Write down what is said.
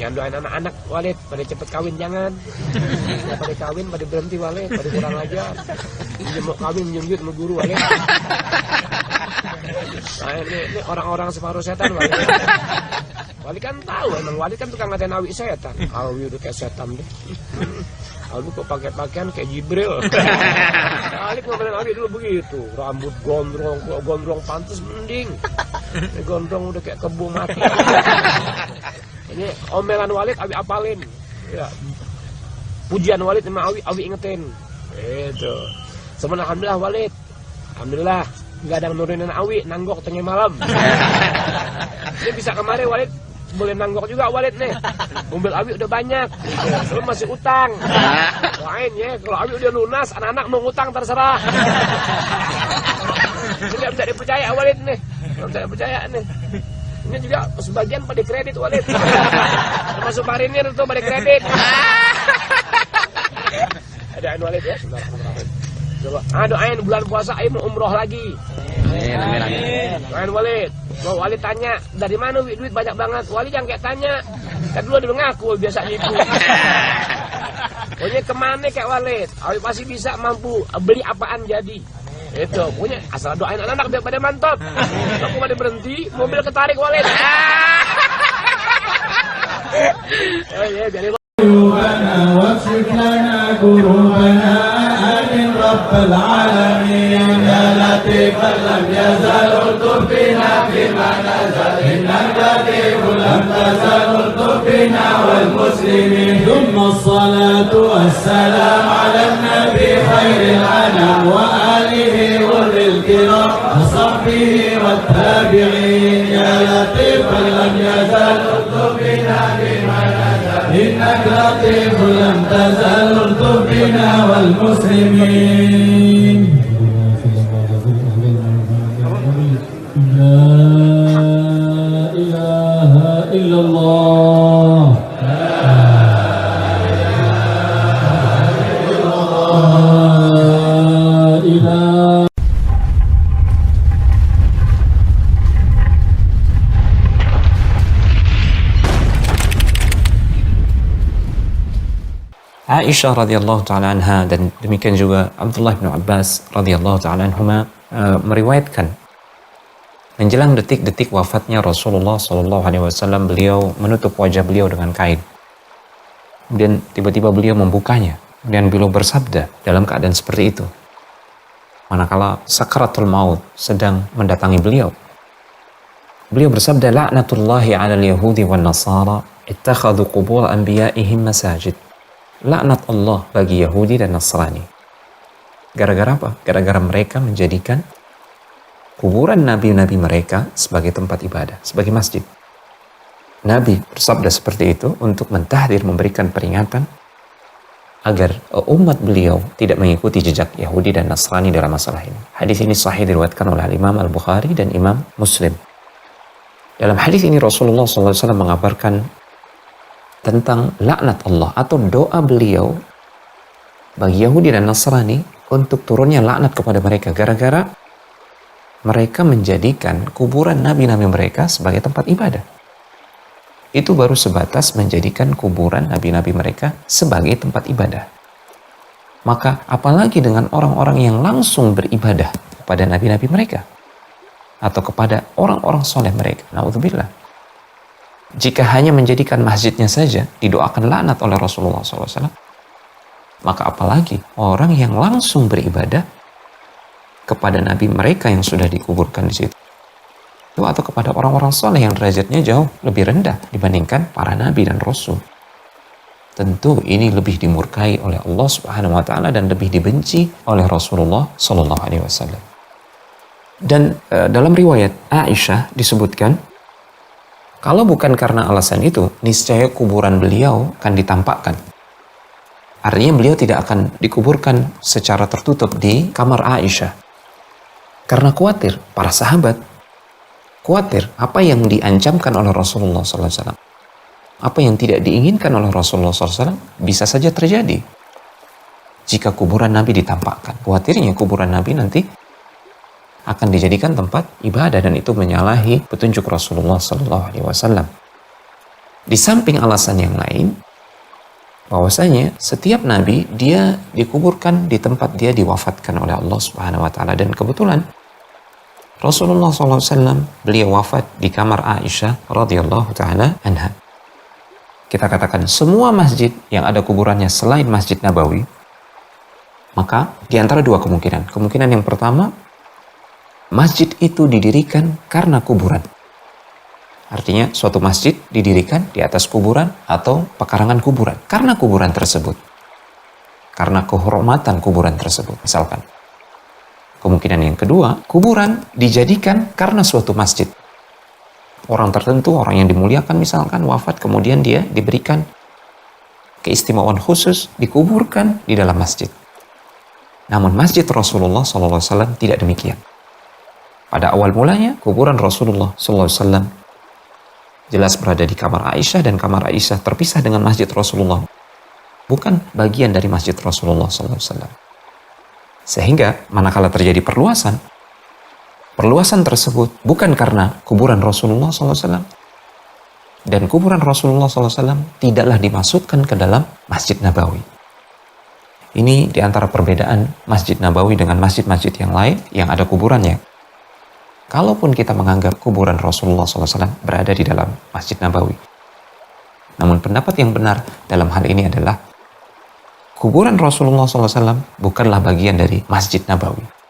Yang doain anak-anak Walid pada cepet kawin jangan. Ya, pada kawin pada berhenti Walid, pada kurang ajar. Mau kawin menyunjut sama guru Walid. Nah, ini orang-orang separuh setan Walid. Walid kan tahu emang Walid kan tukang ngatain Awi setan. Awi udah kayak setan deh. Awi kok pakai pakaian kayak Jibril. Walid ngomelin Awi dulu begitu, rambut gondrong pantas mending. Ini gondrong udah kayak kebo mati. Ini omelan Walid Awi apalin. Ya. Pujian Walid sama Awi ingetin. Itu. Sebenarnya alhamdulillah Walid. Alhamdulillah nggak ada yang nurunin Awi nanggok tengah malam. Ini bisa kemarin Walid boleh nanggok juga Walid nih. Mobil Awi udah banyak. Sebelum masih utang. Lain ya, kalau Awi udah lunas, anak-anak mau ngutang terserah. Ini nggak bisa dipercaya Walid nih. Nggak bisa dipercaya nih. Ini juga sebagian pada kredit Walid. Termasuk marinir tuh pada kredit. Doain Walid ya. Bismillahirrahmanirrahim. Coba. Doain bulan puasa ayo umroh lagi. Amin. Doain Walid. Kalau Walid tanya, dari mana duit banyak banget? Walid jangan kayak tanya. Kan dulu dia ngaku biasa itu. Pokoknya kemana kayak Walid? Awi pasti bisa mampu beli apaan jadi. Itu, pokoknya asal doain anak-anak biar pada mantap. Aku pada berhenti, mobil ketarik Walid. Oh iya, biarin. قلوبنا واكشف لنا كروبنا آمين رب العالمين يا لطيفا لم يزل الطف بنا فيما نزل إنك لطيف لم تزل الطف بنا والمسلمين ثم الصلاة والسلام على النبي خير الأنام وآله غر الكرام وصحبه والتابعين يا لطيفا لم يزل الطف بنا فيما نزل إنك لطيف لم تزل الطف بنا والمسلمين لا إله إلا الله Aisyah radhiyallahu taala anha dan demikian juga Abdullah bin Abbas radhiyallahu taala anhuma meriwayatkan menjelang detik-detik wafatnya Rasulullah sallallahu alaihi wasallam beliau menutup wajah beliau dengan kain. Kemudian tiba-tiba beliau membukanya. Kemudian beliau bersabda dalam keadaan seperti itu. Manakala sakaratul maut sedang mendatangi beliau. Beliau bersabda la'natullahi 'alal yahudi wan nasara ittakhadhu qubur anbiya'ihim masajid. Laknat Allah bagi Yahudi dan Nasrani. Gara-gara apa? Gara-gara mereka menjadikan kuburan nabi-nabi mereka sebagai tempat ibadah, sebagai masjid. Nabi bersabda seperti itu untuk mentahdir, memberikan peringatan agar umat beliau tidak mengikuti jejak Yahudi dan Nasrani dalam masalah ini. Hadis ini sahih diriwayatkan oleh Imam Al-Bukhari dan Imam Muslim. Dalam hadis ini Rasulullah SAW mengabarkan tentang laknat Allah atau doa beliau bagi Yahudi dan Nasrani untuk turunnya laknat kepada mereka gara-gara mereka menjadikan kuburan nabi-nabi mereka sebagai tempat ibadah. Itu baru sebatas menjadikan kuburan nabi-nabi mereka sebagai tempat ibadah. Maka apalagi dengan orang-orang yang langsung beribadah kepada nabi-nabi mereka atau kepada orang-orang soleh mereka. Na'udzubillah. Jika hanya menjadikan masjidnya saja didoakan laknat oleh Rasulullah SAW, maka apalagi orang yang langsung beribadah kepada nabi mereka yang sudah dikuburkan di situ, atau kepada orang-orang soleh yang derajatnya jauh lebih rendah dibandingkan para nabi dan rasul. Tentu ini lebih dimurkai oleh Allah Subhanahu wa taala dan lebih dibenci oleh Rasulullah sallallahu alaihi wasallam. Dan dalam riwayat Aisyah disebutkan kalau bukan karena alasan itu, niscaya kuburan beliau akan ditampakkan. Artinya beliau tidak akan dikuburkan secara tertutup di kamar Aisyah. Karena khawatir, para sahabat khawatir apa yang diancamkan oleh Rasulullah SAW. Apa yang tidak diinginkan oleh Rasulullah SAW bisa saja terjadi. Jika kuburan Nabi ditampakkan, khawatirnya kuburan Nabi nanti akan dijadikan tempat ibadah dan itu menyalahi petunjuk Rasulullah SAW. Di samping alasan yang lain, bahwasanya setiap nabi dia dikuburkan di tempat dia diwafatkan oleh Allah Subhanahu wa taala, dan kebetulan Rasulullah SAW beliau wafat di kamar Aisyah radhiyallahu taala anha. Kita katakan semua masjid yang ada kuburannya selain Masjid Nabawi, maka di antara dua kemungkinan. Kemungkinan yang pertama, masjid itu didirikan karena kuburan. Artinya suatu masjid didirikan di atas kuburan atau pekarangan kuburan karena kuburan tersebut. Karena kehormatan kuburan tersebut misalkan. Kemungkinan yang kedua, kuburan dijadikan karena suatu masjid. Orang tertentu, orang yang dimuliakan misalkan wafat, kemudian dia diberikan keistimewaan khusus, dikuburkan di dalam masjid. Namun masjid Rasulullah SAW tidak demikian. Pada awal mulanya, kuburan Rasulullah SAW jelas berada di kamar Aisyah, dan kamar Aisyah terpisah dengan masjid Rasulullah. Bukan bagian dari masjid Rasulullah SAW. Sehingga manakala terjadi perluasan tersebut bukan karena kuburan Rasulullah SAW. Dan kuburan Rasulullah SAW tidaklah dimasukkan ke dalam Masjid Nabawi. Ini diantara perbedaan Masjid Nabawi dengan masjid-masjid yang lain yang ada kuburannya. Kalaupun kita menganggap kuburan Rasulullah SAW berada di dalam Masjid Nabawi. Namun pendapat yang benar dalam hal ini adalah kuburan Rasulullah SAW bukanlah bagian dari Masjid Nabawi.